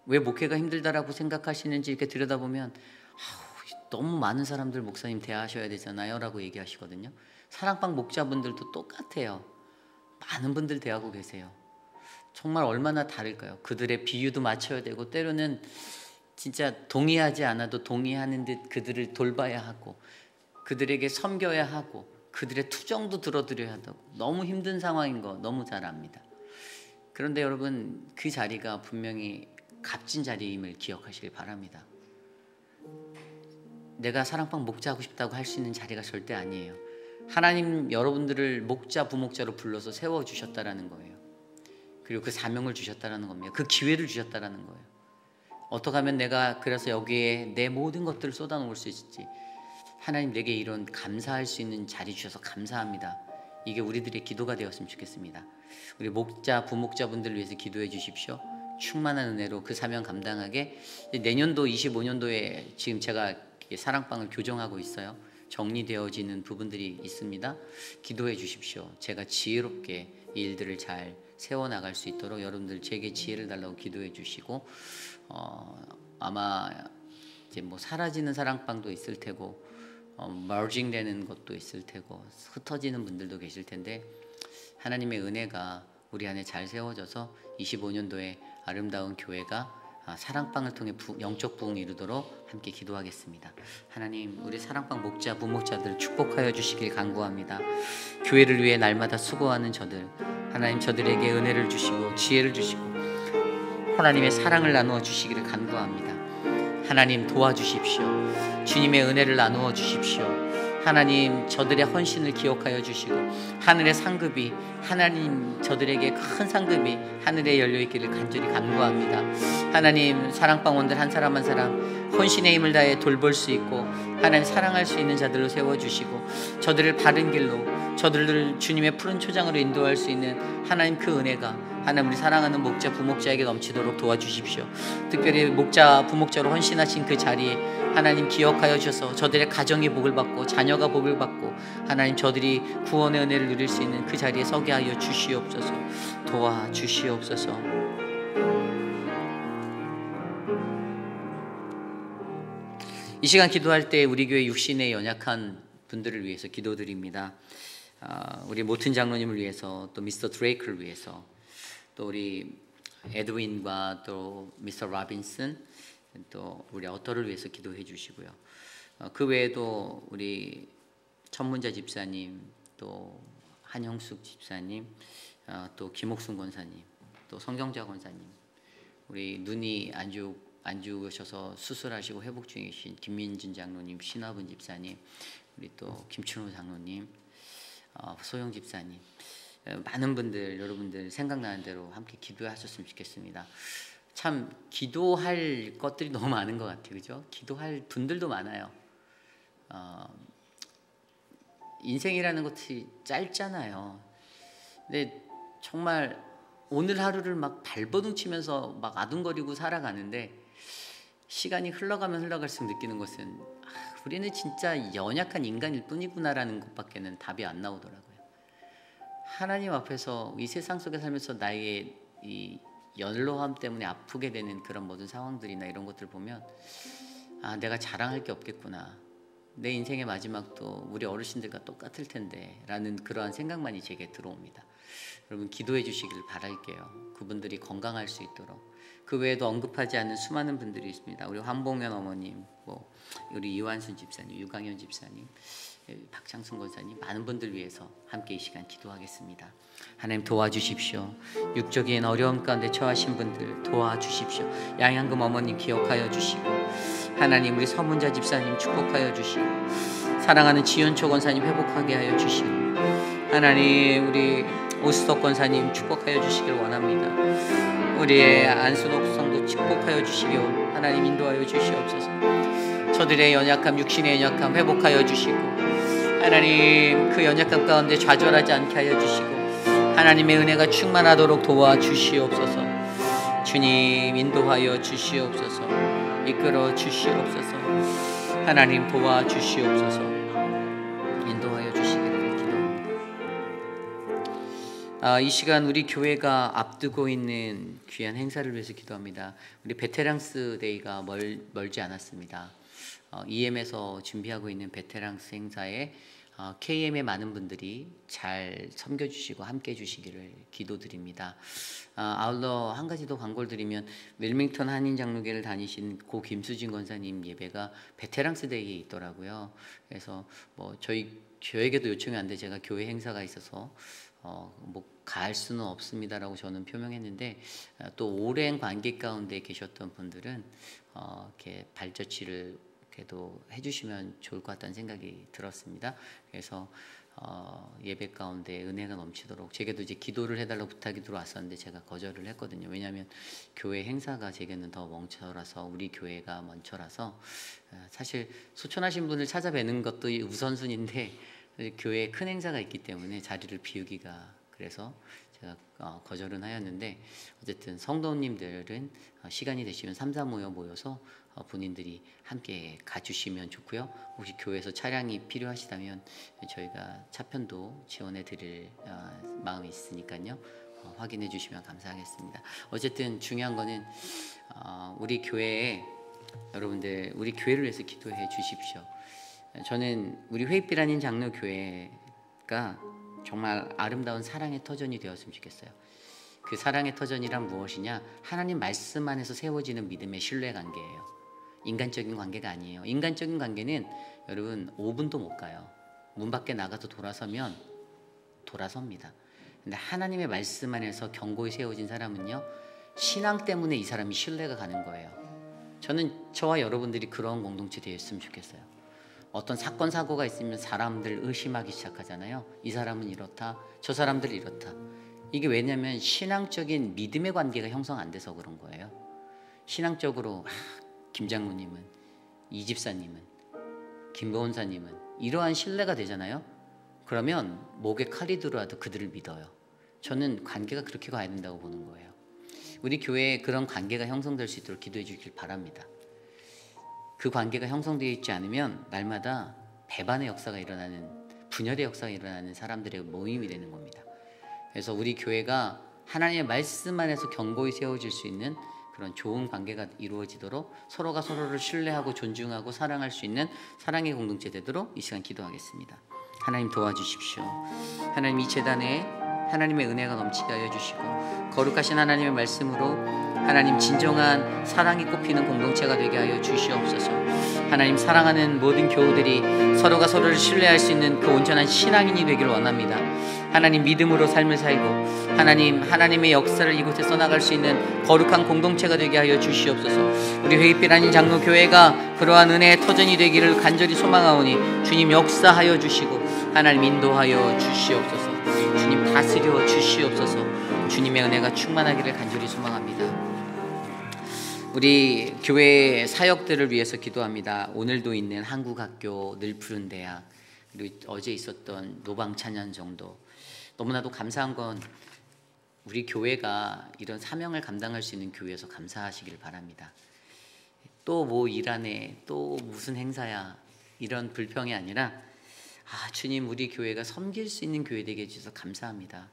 왜 목회가 힘들다라고 생각하시는지 이렇게 들여다보면 너무 많은 사람들 목사님 대하셔야 되잖아요 라고 얘기하시거든요. 사랑방 목자분들도 똑같아요. 많은 분들 대하고 계세요. 정말 얼마나 다를까요? 그들의 비유도 맞춰야 되고, 때로는 진짜 동의하지 않아도 동의하는 듯 그들을 돌봐야 하고, 그들에게 섬겨야 하고, 그들의 투정도 들어드려야 하고, 너무 힘든 상황인 거 너무 잘 압니다. 그런데 여러분, 그 자리가 분명히 값진 자리임을 기억하시길 바랍니다. 내가 사랑방 목자하고 싶다고 할 수 있는 자리가 절대 아니에요. 하나님 여러분들을 목자, 부목자로 불러서 세워주셨다라는 거예요. 그리고 그 사명을 주셨다라는 겁니다. 그 기회를 주셨다라는 거예요. 어떻게 하면 내가 그래서 여기에 내 모든 것들을 쏟아놓을 수 있을지, 하나님 내게 이런 감사할 수 있는 자리 주셔서 감사합니다. 이게 우리들의 기도가 되었으면 좋겠습니다. 우리 목자, 부목자분들을 위해서 기도해 주십시오. 충만한 은혜로 그 사명 감당하게. 내년도 25년도에 지금 제가 사랑방을 교정하고 있어요. 정리되어지는 부분들이 있습니다. 기도해 주십시오. 제가 지혜롭게 이 일들을 잘 세워나갈 수 있도록 여러분들 제게 지혜를 달라고 기도해 주시고, 아마 이제 사라지는 사랑방도 있을 테고, 머징 되는 것도 있을 테고, 흩어지는 분들도 계실 텐데, 하나님의 은혜가 우리 안에 잘 세워져서 25년도에 아름다운 교회가 사랑방을 통해 영적 부흥 이루도록 함께 기도하겠습니다. 하나님, 우리 사랑방 목자, 부목자들 축복하여 주시길 간구합니다. 교회를 위해 날마다 수고하는 저들, 하나님 저들에게 은혜를 주시고 지혜를 주시고 하나님의 사랑을 나누어 주시기를 간구합니다. 하나님 도와주십시오. 주님의 은혜를 나누어 주십시오. 하나님 저들의 헌신을 기억하여 주시고 하늘의 상급이, 하나님 저들에게 큰 상급이 하늘에 열려있기를 간절히 간구합니다. 하나님 사랑방원들 한 사람 한 사람 헌신의 힘을 다해 돌볼 수 있고 하나님 사랑할 수 있는 자들로 세워주시고 저들을 바른 길로, 저들을 주님의 푸른 초장으로 인도할 수 있는 하나님 그 은혜가 하나님 우리 사랑하는 목자 부목자에게 넘치도록 도와주십시오. 특별히 목자 부목자로 헌신하신 그 자리에 하나님 기억하여 주셔서 저들의 가정이 복을 받고 자녀가 복을 받고 하나님 저들이 구원의 은혜를 누릴 수 있는 그 자리에 서게 하여 주시옵소서. 도와주시옵소서. 이 시간 기도할 때 우리 교회 육신에 연약한 분들을 위해서 기도드립니다. 우리 모튼 장로님을 위해서, 또 미스터 드레이크를 위해서, 또 우리 에드윈과 또 미스터 라빈슨, 또 우리 어터를 위해서 기도해 주시고요. 그 외에도 우리 천문자 집사님, 또 한영숙 집사님, 또 김옥순 권사님, 또 성경자 권사님, 우리 눈이 안 좋으셔서 수술하시고 회복 중이신 김민진 장로님, 신화분 집사님, 우리 또 김춘호 장로님, 소영 집사님, 많은 분들, 여러분들 생각나는 대로 함께 기도하셨으면 좋겠습니다. 참 기도할 것들이 너무 많은 것 같아요, 그죠? 기도할 분들도 많아요. 인생이라는 것이 짧잖아요. 근데 정말 오늘 하루를 막 발버둥 치면서 막 아둥거리고 살아가는데 시간이 흘러가면 흘러갈수록 느끼는 것은 우리는 진짜 연약한 인간일 뿐이구나라는 것밖에는 답이 안 나오더라고요. 하나님 앞에서 이 세상 속에 살면서 나의 이 연로함 때문에 아프게 되는 그런 모든 상황들이나 이런 것들 보면 내가 자랑할 게 없겠구나. 내 인생의 마지막도 우리 어르신들과 똑같을 텐데 라는 그러한 생각만이 제게 들어옵니다. 여러분 기도해 주시길 바랄게요. 그분들이 건강할 수 있도록. 그 외에도 언급하지 않는 수많은 분들이 있습니다. 우리 환봉현 어머님, 우리 이완순 집사님, 유강현 집사님, 박창순 권사님, 많은 분들 위해서 함께 이 시간 기도하겠습니다. 하나님 도와주십시오. 육적인 어려움 가운데 처하신 분들 도와주십시오. 양양금 어머님 기억하여 주시고, 하나님 우리 서문자 집사님 축복하여 주시고, 사랑하는 지연초 권사님 회복하게 하여 주시고, 하나님 우리 오수석 권사님 축복하여 주시길 원합니다. 우리의 안순옥 성도 축복하여 주시며 하나님 인도하여 주시옵소서. 저들의 연약함, 육신의 연약함 회복하여 주시고, 하나님 그 연약함 가운데 좌절하지 않게 하여 주시고, 하나님의 은혜가 충만하도록 도와주시옵소서. 주님 인도하여 주시옵소서. 이끌어 주시옵소서. 하나님 도와주시옵소서. 인도하여 주시기를 기도합니다. 이 시간 우리 교회가 앞두고 있는 귀한 행사를 위해서 기도합니다. 우리 베테랑스 데이가 멀지 않았습니다. EM에서 준비하고 있는 베테랑스 행사에 KM의 많은 분들이 잘 섬겨주시고 함께 해주시기를 기도드립니다. 아울러 한 가지 더 광고를 드리면, 윌밍턴 한인장로교회를 다니신 고 김수진 권사님 예배가 베테랑스 데이에 있더라고요. 그래서 저에게도 요청이 안 돼 제가 교회 행사가 있어서 갈 수는 없습니다라고 저는 표명했는데, 또 오랜 관계 가운데 계셨던 분들은 이렇게 발자취를 도 해주시면 좋을 것 같다는 생각이 들었습니다. 그래서 예배 가운데 은혜가 넘치도록, 제게도 이제 기도를 해달라고 부탁이 들어왔었는데 제가 거절을 했거든요. 왜냐하면 교회 행사가 제게는 더 먼저라서, 우리 교회가 먼저라서, 사실 소천하신 분을 찾아뵈는 것도 우선순위인데 교회에 큰 행사가 있기 때문에 자리를 비우기가, 그래서 제가 거절은 하였는데, 어쨌든 성도님들은 시간이 되시면 3, 4 모여서 본인들이 함께 가주시면 좋고요. 혹시 교회에서 차량이 필요하시다면 저희가 차편도 지원해 드릴 마음이 있으니까요. 확인해 주시면 감사하겠습니다. 어쨌든 중요한 거는 우리 교회에, 여러분들 우리 교회를 위해서 기도해 주십시오. 저는 우리 회입비라는 장로교회가 정말 아름다운 사랑의 터전이 되었으면 좋겠어요. 그 사랑의 터전이란 무엇이냐? 하나님 말씀 안에서 세워지는 믿음의 신뢰 관계예요. 인간적인 관계가 아니에요. 인간적인 관계는 여러분 5분도 못 가요. 문 밖에 나가서 돌아서면 돌아섭니다. 근데 하나님의 말씀 안에서 견고히 세워진 사람은요, 신앙 때문에 이 사람이 신뢰가 가는 거예요. 저는 저와 여러분들이 그런 공동체 되었으면 좋겠어요. 어떤 사건 사고가 있으면 사람들 의심하기 시작하잖아요. 이 사람은 이렇다, 저 사람들 이렇다. 이게 왜냐하면 신앙적인 믿음의 관계가 형성 안 돼서 그런 거예요. 신앙적으로 김 장로님은, 이 집사님은, 김 보원사님은 이러한 신뢰가 되잖아요. 그러면 목에 칼이 들어와도 그들을 믿어요. 저는 관계가 그렇게 가야 된다고 보는 거예요. 우리 교회에 그런 관계가 형성될 수 있도록 기도해 주길 바랍니다. 그 관계가 형성되어 있지 않으면 날마다 배반의 역사가 일어나는, 분열의 역사가 일어나는 사람들의 모임이 되는 겁니다. 그래서 우리 교회가 하나님의 말씀 안에서 견고히 세워질 수 있는 그런 좋은 관계가 이루어지도록 서로가 서로를 신뢰하고 존중하고 사랑할 수 있는 사랑의 공동체 되도록 이 시간 기도하겠습니다. 하나님 도와주십시오. 하나님 이 제단에 하나님의 은혜가 넘치게 하여 주시고 거룩하신 하나님의 말씀으로 하나님 진정한 사랑이 꼽히는 공동체가 되게 하여 주시옵소서. 하나님 사랑하는 모든 교우들이 서로가 서로를 신뢰할 수 있는 그 온전한 신앙인이 되기를 원합니다. 하나님 믿음으로 삶을 살고 하나님의 역사를 이곳에 써나갈 수 있는 거룩한 공동체가 되게 하여 주시옵소서. 우리 회의빛 아닌 장로교회가 그러한 은혜의 터전이 되기를 간절히 소망하오니 주님 역사하여 주시고 하나님 인도하여 주시옵소서. 주님 다스려 주시옵소서. 주님의 은혜가 충만하기를 간절히 소망합니다. 우리 교회 사역들을 위해서 기도합니다. 오늘도 있는 한국학교, 늘푸른대학, 그리고 어제 있었던 노방찬양 정도. 너무나도 감사한 건 우리 교회가 이런 사명을 감당할 수 있는 교회여서 감사하시길 바랍니다. 또 뭐 일하네, 또 무슨 행사야, 이런 불평이 아니라 주님 우리 교회가 섬길 수 있는 교회 되게 해주셔서 감사합니다.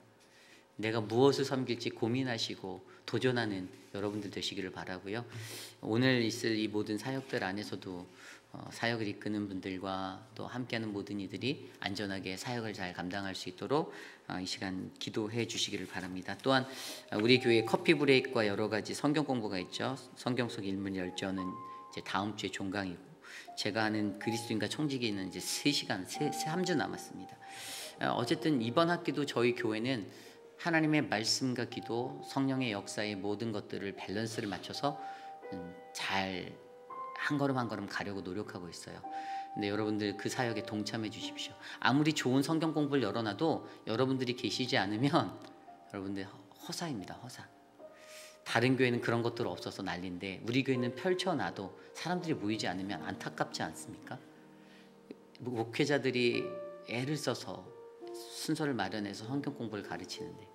내가 무엇을 섬길지 고민하시고 도전하는 여러분들 되시기를 바라고요. 오늘 있을 이 모든 사역들 안에서도 사역을 이끄는 분들과 또 함께하는 모든 이들이 안전하게 사역을 잘 감당할 수 있도록 이 시간 기도해 주시기를 바랍니다. 또한 우리 교회 커피 브레이크와 여러 가지 성경 공부가 있죠. 성경 속 일문 열전은 이제 다음 주에 종강이고, 제가 하는 그리스도인과 청지기는 이제 3시간, 3주 남았습니다. 어쨌든 이번 학기도 저희 교회는 하나님의 말씀과 기도, 성령의 역사의 모든 것들을 밸런스를 맞춰서 잘 한 걸음 한 걸음 가려고 노력하고 있어요. 근데 여러분들 그 사역에 동참해 주십시오. 아무리 좋은 성경 공부를 열어놔도 여러분들이 계시지 않으면 여러분들 허사입니다. 허사. 다른 교회는 그런 것들 없어서 난리인데 우리 교회는 펼쳐놔도 사람들이 모이지 않으면 안타깝지 않습니까? 목회자들이 애를 써서 순서를 마련해서 성경 공부를 가르치는데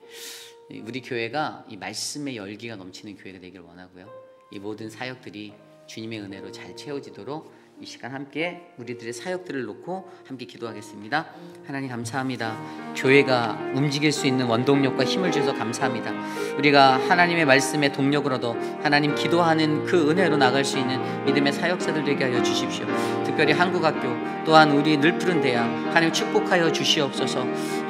우리 교회가 이 말씀의 열기가 넘치는 교회가 되기를 원하고요. 이 모든 사역들이 주님의 은혜로 잘 채워지도록 이 시간 함께 우리들의 사역들을 놓고 함께 기도하겠습니다. 하나님 감사합니다. 교회가 움직일 수 있는 원동력과 힘을 주셔서 감사합니다. 우리가 하나님의 말씀에 동력을 얻어 하나님 기도하는 그 은혜로 나갈 수 있는 믿음의 사역자들 되게 하여 주십시오. 특별히 한국학교 또한 우리 늘푸른대학 하나님 축복하여 주시옵소서.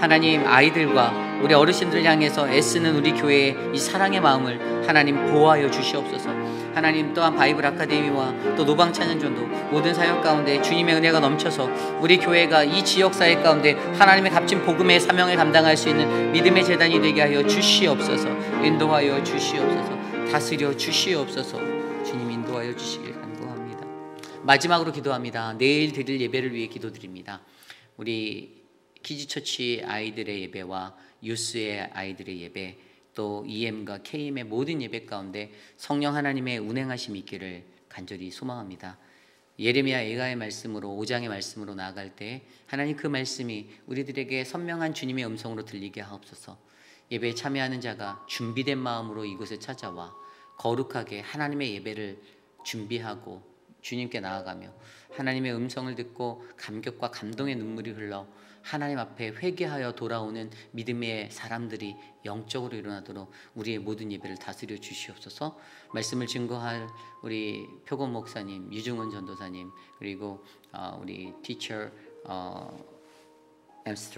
하나님 아이들과 우리 어르신들을 향해서 애쓰는 우리 교회의 이 사랑의 마음을 하나님 보호하여 주시옵소서. 하나님 또한 바이블 아카데미와 또 노방찬양전도 모든 사역 가운데 주님의 은혜가 넘쳐서 우리 교회가 이 지역 사회 가운데 하나님의 값진 복음의 사명을 감당할 수 있는 믿음의 재단이 되게 하여 주시옵소서. 인도하여 주시옵소서. 다스려 주시옵소서. 주님 인도하여 주시길 간구합니다. 마지막으로 기도합니다. 내일 드릴 예배를 위해 기도드립니다. 우리 키즈처치 아이들의 예배와 유스의 아이들의 예배, 또 EM과 KM의 모든 예배 가운데 성령 하나님의 운행하심이 있기를 간절히 소망합니다. 예레미야 예가의 말씀으로 5장의 말씀으로 나아갈 때 하나님 그 말씀이 우리들에게 선명한 주님의 음성으로 들리게 하옵소서. 예배에 참여하는 자가 준비된 마음으로 이곳에 찾아와 거룩하게 하나님의 예배를 준비하고 주님께 나아가며 하나님의 음성을 듣고 감격과 감동의 눈물이 흘러 하나님 앞에 회개하여 돌아오는 믿음의 사람들이 영적으로 일어나도록 우리의 모든 예배를 다스려 주시옵소서. 말씀을 증거할 우리 표건 목사님, 유중원 전도사님, 그리고 우리 티처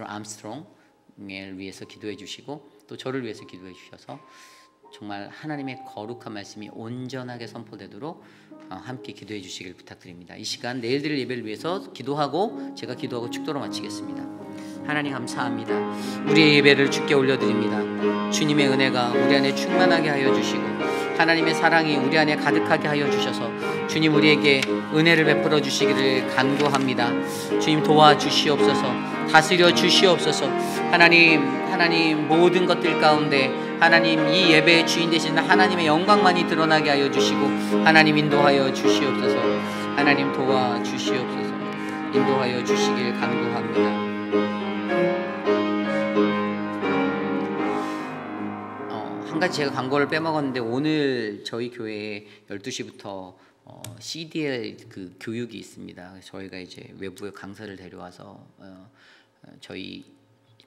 암스트롱을 위해서 기도해 주시고 또 저를 위해서 기도해 주셔서 정말 하나님의 거룩한 말씀이 온전하게 선포되도록 함께 기도해 주시길 부탁드립니다. 이 시간 내일 드릴 예배를 위해서 기도하고 제가 기도하고 축도로 마치겠습니다. 하나님 감사합니다. 우리의 예배를 주께 올려드립니다. 주님의 은혜가 우리 안에 충만하게 하여 주시고 하나님의 사랑이 우리 안에 가득하게 하여 주셔서 주님 우리에게 은혜를 베풀어 주시기를 간구합니다. 주님 도와주시옵소서. 다스려 주시옵소서. 하나님 모든 것들 가운데 하나님 이 예배의 주인 되신 하나님의 영광만이 드러나게 하여 주시고 하나님 인도하여 주시옵소서. 하나님 도와주시옵소서. 인도하여 주시길 간구합니다. 한 가지 제가 광고를 빼먹었는데 오늘 저희 교회에 12시부터 CDL 그 교육이 있습니다. 저희가 이제 외부의 강사를 데려와서 저희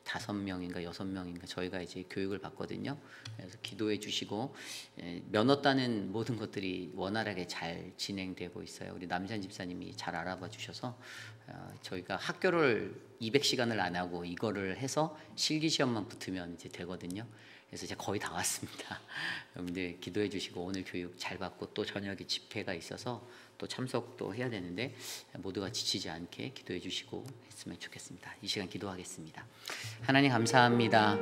5명인가 6명인가 저희가 이제 교육을 받거든요. 그래서 기도해 주시고 면허 따는 모든 것들이 원활하게 잘 진행되고 있어요. 우리 남산 집사님이 잘 알아봐 주셔서 저희가 학교를 200시간을 안 하고 이거를 해서 실기 시험만 붙으면 이제 되거든요. 그래서 이제 거의 다 왔습니다. 여러분들 기도해 주시고 오늘 교육 잘 받고 또 저녁에 집회가 있어서 또 참석도 해야 되는데 모두가 지치지 않게 기도해 주시고 했으면 좋겠습니다. 이 시간 기도하겠습니다. 하나님 감사합니다.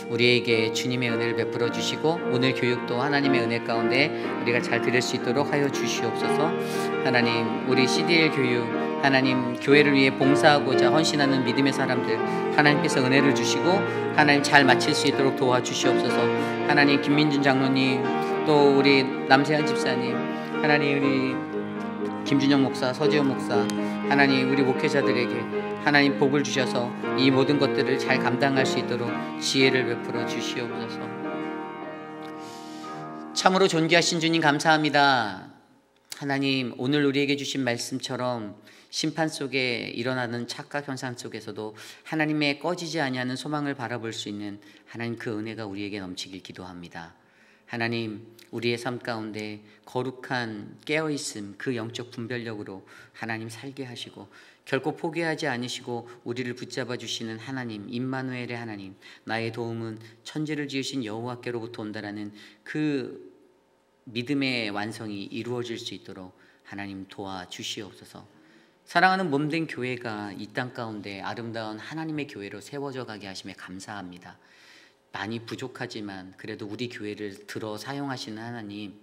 우리에게 주님의 은혜를 베풀어 주시고 오늘 교육도 하나님의 은혜 가운데 우리가 잘 들을 수 있도록 하여 주시옵소서. 하나님 우리 CDL 교육 하나님 교회를 위해 봉사하고자 헌신하는 믿음의 사람들 하나님께서 은혜를 주시고 하나님 잘 마칠 수 있도록 도와주시옵소서. 하나님 김민준 장로님 또 우리 남세한 집사님 하나님 우리 김준영 목사 서지훈 목사 하나님 우리 목회자들에게 하나님 복을 주셔서 이 모든 것들을 잘 감당할 수 있도록 지혜를 베풀어 주시옵소서. 참으로 존귀하신 주님 감사합니다. 하나님 오늘 우리에게 주신 말씀처럼 심판 속에 일어나는 착각 현상 속에서도 하나님의 꺼지지 아니하는 소망을 바라볼 수 있는 하나님 그 은혜가 우리에게 넘치길 기도합니다. 하나님 우리의 삶 가운데 거룩한 깨어있음 그 영적 분별력으로 하나님 살게 하시고 결코 포기하지 않으시고 우리를 붙잡아 주시는 하나님 임마누엘의 하나님 나의 도움은 천지를 지으신 여호와께로부터 온다라는 그 믿음의 완성이 이루어질 수 있도록 하나님 도와주시옵소서. 사랑하는 몸된 교회가 이 땅 가운데 아름다운 하나님의 교회로 세워져 가게 하심에 감사합니다. 많이 부족하지만 그래도 우리 교회를 들어 사용하시는 하나님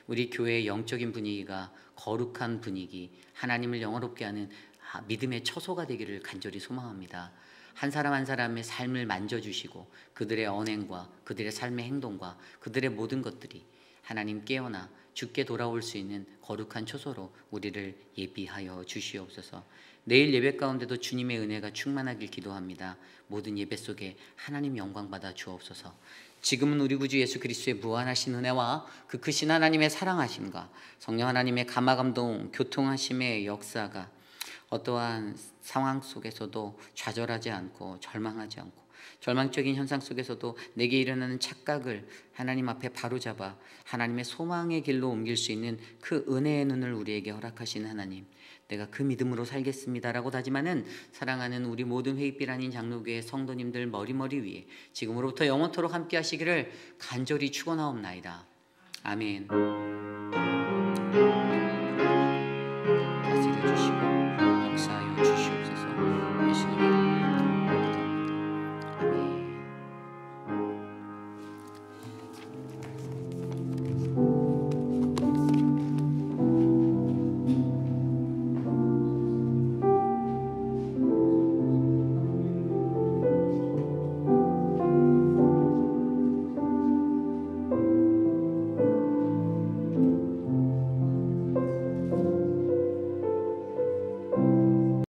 우리 교회의 영적인 분위기가 거룩한 분위기 하나님을 영화롭게 하는 믿음의 처소가 되기를 간절히 소망합니다. 한 사람 한 사람의 삶을 만져주시고 그들의 언행과 그들의 삶의 행동과 그들의 모든 것들이 하나님 깨어나 주께 돌아올 수 있는 거룩한 초소로 우리를 예비하여 주시옵소서. 내일 예배 가운데도 주님의 은혜가 충만하길 기도합니다. 모든 예배 속에 하나님 영광 받아 주옵소서. 지금은 우리 구주 예수 그리스도의 무한하신 은혜와 그 크신 하나님의 사랑하심과 성령 하나님의 감화감동 교통하심의 역사가 어떠한 상황 속에서도 좌절하지 않고 절망하지 않고 절망적인 현상 속에서도 내게 일어나는 착각을 하나님 앞에 바로잡아 하나님의 소망의 길로 옮길 수 있는 그 은혜의 눈을 우리에게 허락하신 하나님, 내가 그 믿음으로 살겠습니다라고 다짐하는 사랑하는 우리 모든 회의빛 아닌 장로교회 성도님들 머리머리 위에 지금으로부터 영원토록 함께 하시기를 간절히 축원하옵나이다. 아멘.